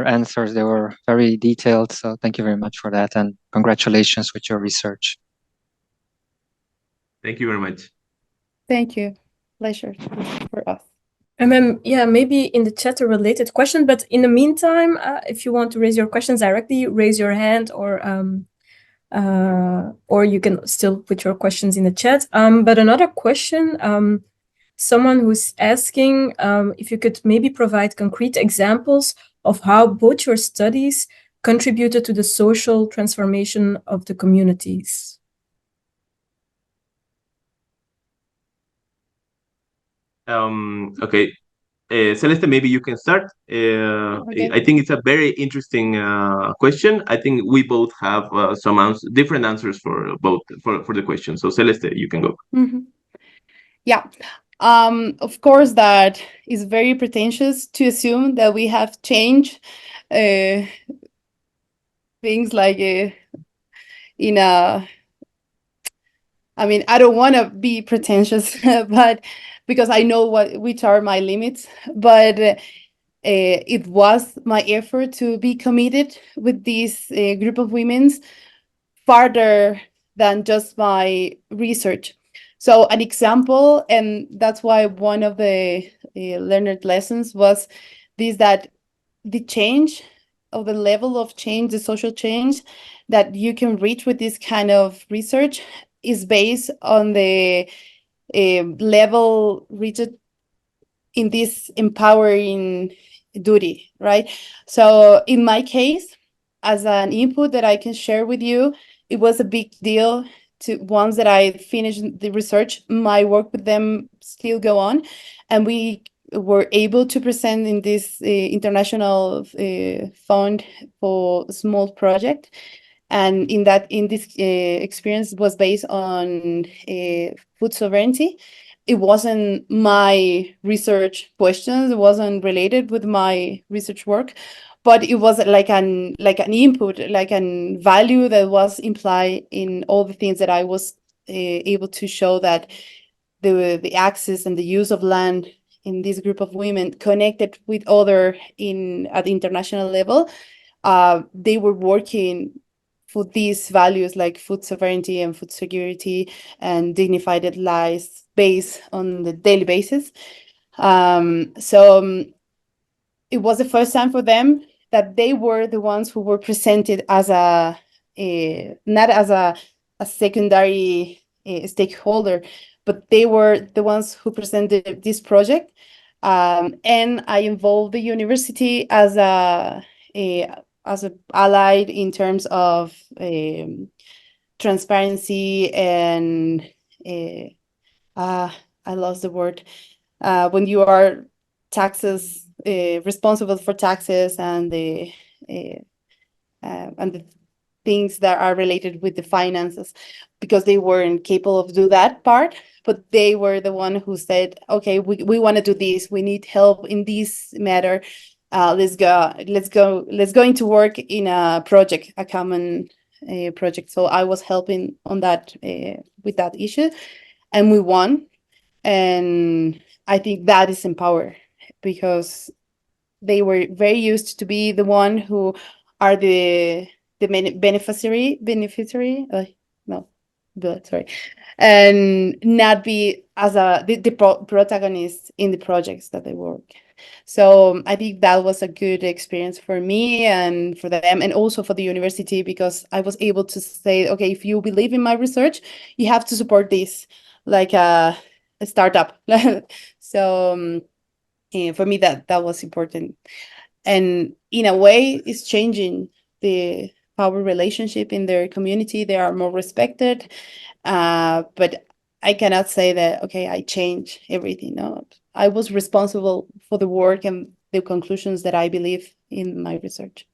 answers. They were very detailed, so thank you very much for that, and congratulations with your research. Thank you very much. Thank you. Pleasure for us. And then, yeah, maybe in the chat a related question, but in the meantime, if you want to raise your questions directly, raise your hand, or you can still put your questions in the chat. But another question, someone who's asking if you could maybe provide concrete examples of how both your studies contributed to the social transformation of the communities. Okay. Celeste, maybe you can start. Okay. I think it's a very interesting question. I think we both have some different answers for both for the question. So Celeste, you can go. Mm-hmm. Yeah. Of course, that is very pretentious to assume that we have changed things like in a. I mean, I don't want to be pretentious, but because I know which are my limits, but it was my effort to be committed with this group of women farther than just my research. So an example, and that's why one of the learned lessons was this, that the change of the level of change, the social change that you can reach with this kind of research is based on the level reached in this empowering duty, right? So in my case, as an input that I can share with you, it was a big deal to once that I finished the research, my work with them still go on, and we were able to present in this international fund for a small project. And in this experience was based on food sovereignty. It wasn't my research questions, it wasn't related with my research work, but it was like an input, like an value that was implied in all the things that I was able to show, that the access and the use of land in this group of women connected with other at the international level. They were working for these values like food sovereignty and food security and dignified lives based on the daily basis. So it was the first time for them that they were the ones who were presented as not as a secondary stakeholder, but they were the ones who presented this project. And I involved the university as as an ally in terms of transparency and I lost the word. When you are taxes responsible for taxes and the things that are related with the finances, because they weren't capable of do that part, but they were the one who said, okay, we want to do this, we need help in this matter, let's go into work in a project, a common project. So I was helping on that with that issue, and we won. And I think that is empower, because they were very used to be the one who are the beneficiary, no, sorry, and not be as the protagonist in the projects that they work. So I think that was a good experience for me and for them, and also for the university, because I was able to say, okay, if you believe in my research, you have to support this like a startup. So for me, that was important. And in a way, it's changing the power relationship in their community. They are more respected. But I cannot say that, okay, I change everything. No, I was responsible for the work and the conclusions that I believe in my research.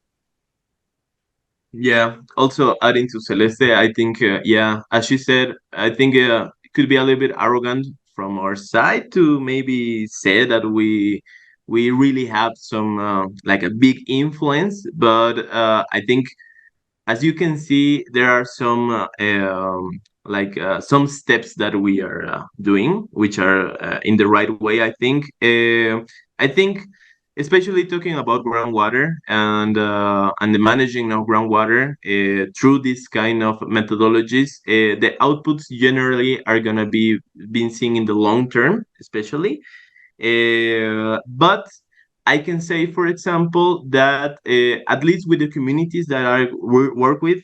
Yeah, also adding to Celeste, I think, yeah, as she said, I think it could be a little bit arrogant from our side to maybe say that we really have some like a big influence, but I think, as you can see, there are some some steps that we are doing, which are in the right way. I think, especially talking about groundwater and the managing of groundwater through this kind of methodologies, the outputs generally are gonna be being seen in the long term, especially. But I can say, for example, that at least with the communities that I work with,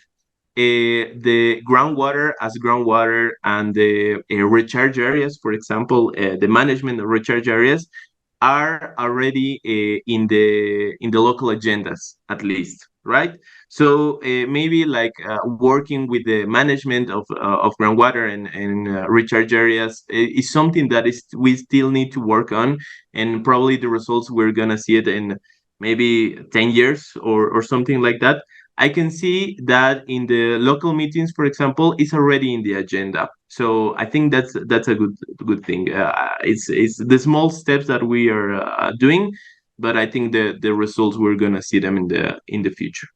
the groundwater as groundwater and the recharge areas, for example, the management of recharge areas are already in the local agendas, at least, right? So maybe like working with the management of groundwater and recharge areas is something that is we still need to work on, and probably the results we're gonna see it in maybe 10 years or something like that. I can see that in the local meetings, for example, it's already in the agenda. So I think that's a good thing. It's the small steps that we are doing, but I think the results we're gonna see them in the future.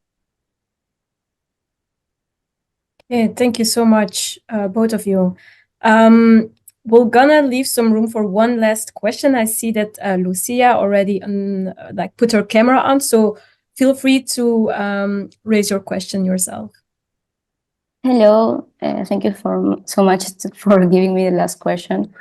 Okay, thank you so much, both of you. We're gonna leave some room for one last question. I see that Lucia already put her camera on, so feel free to raise your question yourself. Hello, thank you so much for giving me the last question.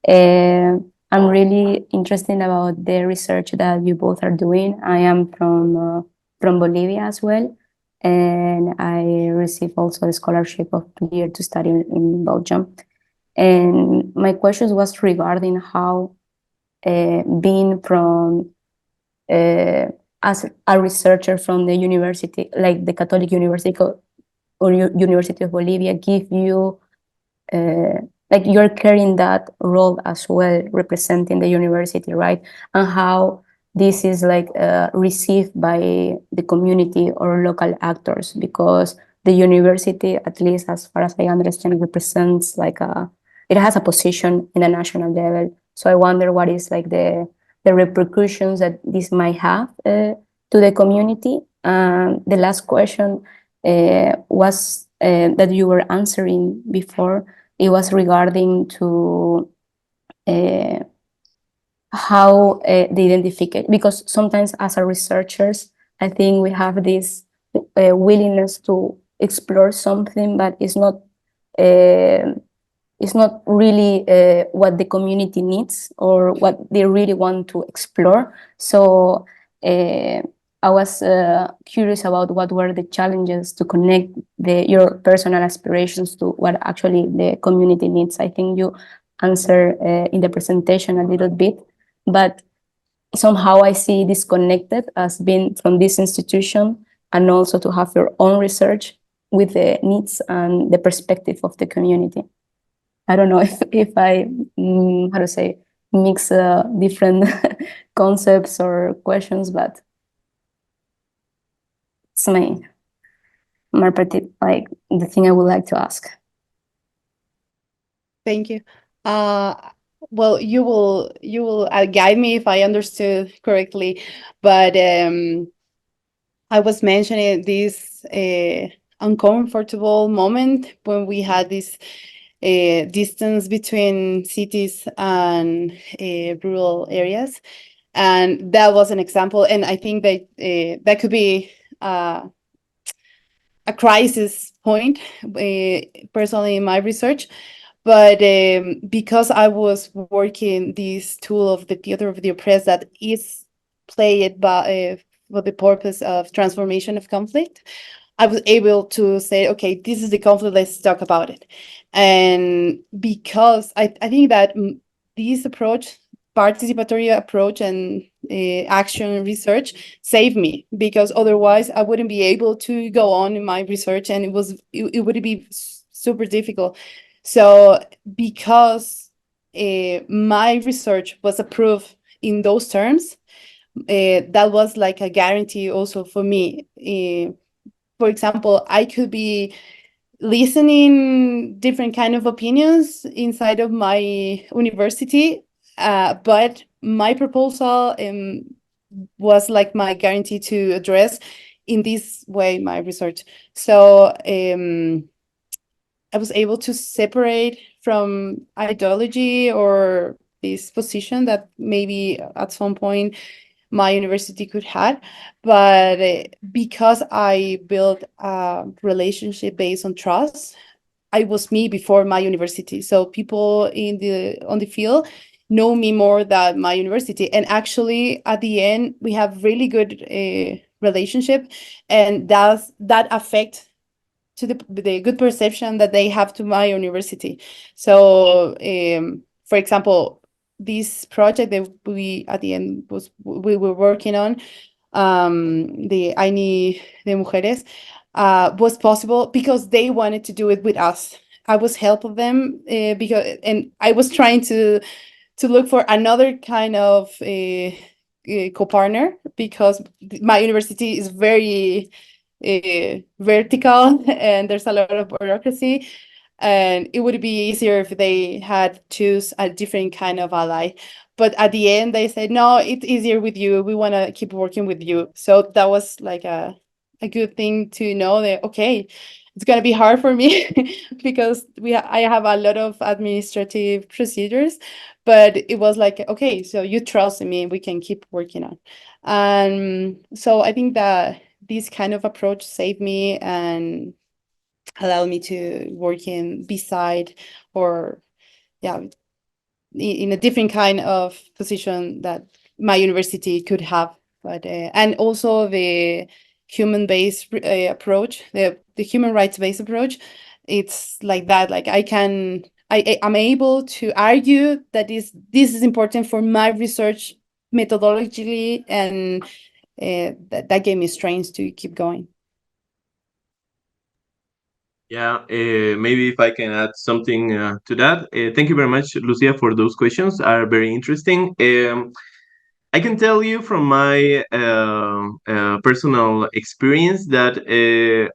I'm really interested about the research that you both are doing. I am from Bolivia as well, and I received also a scholarship of 2 years to study in Belgium. And my question was regarding how being from as a researcher from the university, like the Catholic University or University of Bolivia, give you like you're carrying that role as well, representing the university, right? And how this is like received by the community or local actors, because the university, at least as far as I understand, represents like it has a position in the national level. So I wonder what is like the repercussions that this might have to the community. The last question was that you were answering before. It was regarding to how the identification, because sometimes as a researchers, I think we have this willingness to explore something, but it's not really what the community needs or what they really want to explore. So I was curious about what were the challenges to connect your personal aspirations to what actually the community needs. I think you answered in the presentation a little bit, but somehow I see disconnected as being from this institution, and also to have your own research with the needs and the perspective of the community. I don't know if I how to say, mix different concepts or questions, but it's like the thing I would like to ask. Thank you. Well, you will guide me if I understood correctly, but I was mentioning this uncomfortable moment when we had this distance between cities and rural areas, and that was an example. And I think that that could be a crisis point, personally in my research. But because I was working this tool of the theater of the oppressed that is played by for the purpose of transformation of conflict, I was able to say, okay, this is the conflict, let's talk about it. And because I think that this approach, participatory approach and action research saved me, because otherwise I wouldn't be able to go on in my research, and it would be super difficult. So because my research was approved in those terms, that was like a guarantee also for me. For example, I could be listening different kind of opinions inside of my university, but my proposal was like my guarantee to address in this way my research. So I was able to separate from ideology or this position that maybe at some point my university could have, but because I built a relationship based on trust, I was me before my university. So people on the field know me more than my university, and actually at the end we have really good relationship, and that affect to the good perception that they have to my university. So for example, this project that we at the end we were working on, the AINI de Mujeres, was possible because they wanted to do it with us. I was helping them because, and I was trying to look for another kind of co-partner, because my university is very vertical and there's a lot of bureaucracy, and it would be easier if they had choose a different kind of ally. But at the end they said, no, it's easier with you, we want to keep working with you. So that was like a good thing to know, that okay, it's going to be hard for me because I have a lot of administrative procedures, but it was like, okay, so you trust in me, we can keep working on. And so I think that this kind of approach saved me and allowed me to work in beside, or yeah, in a different kind of position that my university could have. But and also the human-based approach, the human rights-based approach, it's like that. Like I'm able to argue that this is important for my research methodologically, and that gave me strength to keep going. Yeah, maybe if I can add something to that. Thank you very much, Lucia, for those questions. Are very interesting. I can tell you from my personal experience that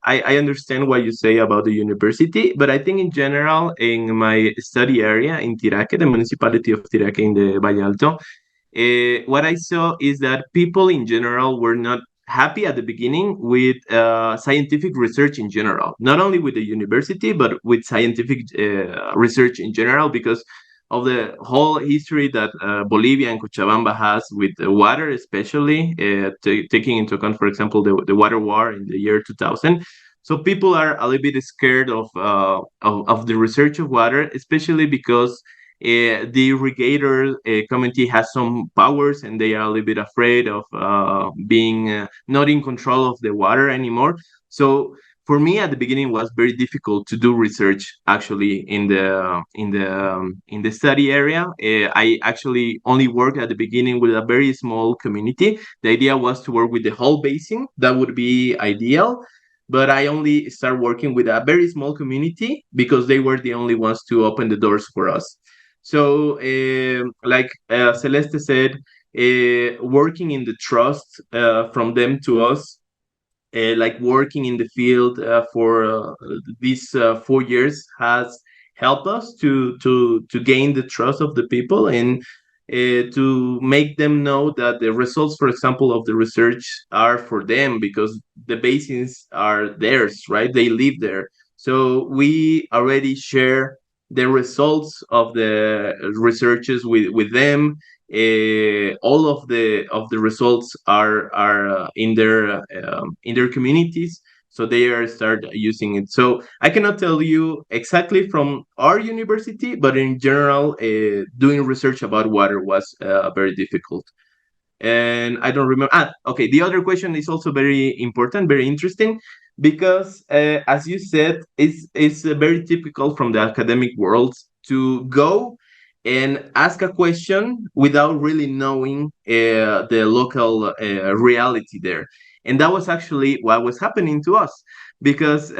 I understand what you say about the university, but I think in general, in my study area in Tiraque, the municipality of Tiraque in the Valle Alto, what I saw is that people in general were not happy at the beginning with scientific research in general, not only with the university, but with scientific research in general, because of the whole history that Bolivia and Cochabamba has with the water, especially taking into account, for example, the water war in the year 2000. So people are a little bit scared of the research of water, especially because the irrigator community has some powers and they are a little bit afraid of being not in control of the water anymore. So for me at the beginning it was very difficult to do research actually in the study area. I actually only worked at the beginning with a very small community. The idea was to work with the whole basin. That would be ideal, but I only started working with a very small community because they were the only ones to open the doors for us. So, like Celeste said, working in the trust from them to us, like working in the field for these 4 years has helped us to gain the trust of the people and to make them know that the results, for example, of the research are for them because the basins are theirs, right? They live there. So we already share the results of the researches with them. All of the results are in their communities, so they are start using it. So I cannot tell you exactly from our university, but in general, doing research about water was very difficult. And I don't remember. Okay. The other question is also very important, very interesting, because as you said, it's very typical from the academic world to go and ask a question without really knowing the local reality there. And that was actually what was happening to us, because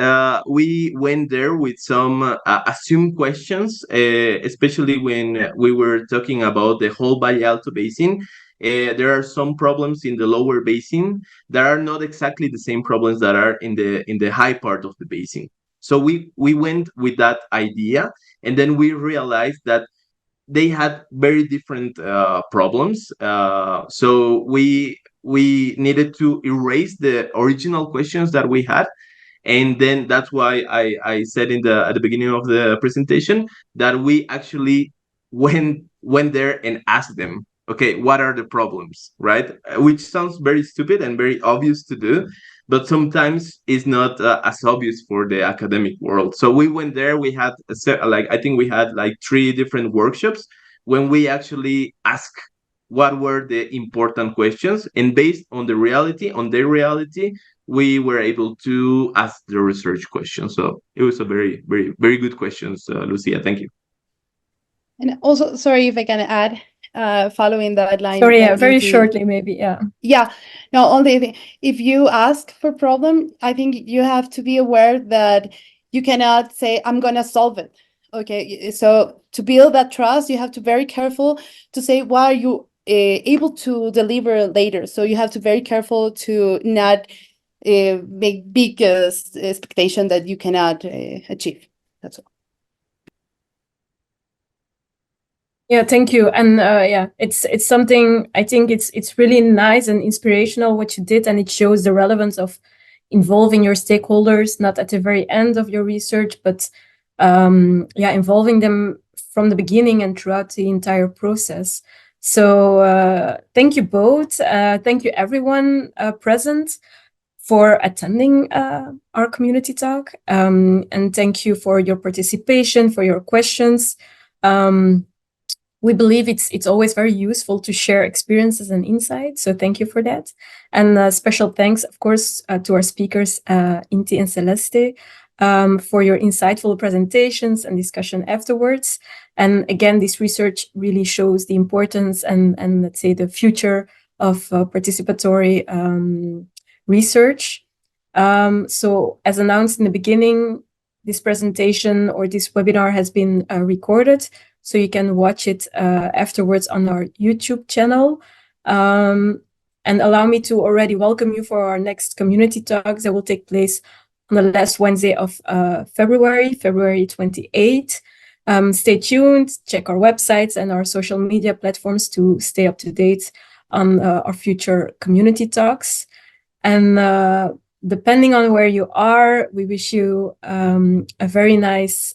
we went there with some assumed questions, especially when we were talking about the whole Valle Alto basin. There are some problems in the lower basin that are not exactly the same problems that are in the high part of the basin. So we went with that idea, and then we realized that they had very different problems. So we needed to erase the original questions that we had, and then that's why I said at the beginning of the presentation that we actually went there and asked them, okay, what are the problems, right? Which sounds very stupid and very obvious to do, but sometimes it's not as obvious for the academic world. So we went there. We had like I think we had like 3 different workshops when we actually asked what were the important questions, and based on the reality, on their reality, we were able to ask the research question. So it was a very, very, very good questions, Lucia. Thank you. And also, sorry if I can add, following that line. Sorry, yeah, very shortly, maybe, yeah. Yeah, no, only thing, if you ask for problem, I think you have to be aware that you cannot say, I'm going to solve it. Okay, so to build that trust, you have to be very careful to say, what are you able to deliver later? So you have to be very careful to not make big expectation that you cannot achieve. That's all. Yeah, thank you. And yeah, it's something, I think it's really nice and inspirational what you did, and it shows the relevance of involving your stakeholders, not at the very end of your research, but yeah, involving them from the beginning and throughout the entire process. So thank you both. Thank you everyone present for attending our community talk. And thank you for your participation, for your questions. We believe it's always very useful to share experiences and insights. So thank you for that. And special thanks, of course, to our speakers, Inti and Celeste, for your insightful presentations and discussion afterwards. And again, this research really shows the importance and let's say the future of participatory research. So as announced in the beginning, this presentation or this webinar has been recorded, so you can watch it afterwards on our YouTube channel. And allow me to already welcome you for our next community talks that will take place on the last Wednesday of February 28th. Stay tuned, check our websites and our social media platforms to stay up to date on our future community talks. And depending on where you are, we wish you a very nice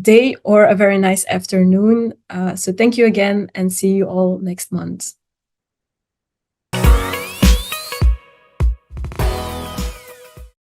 day or a very nice afternoon. So thank you again and see you all next month.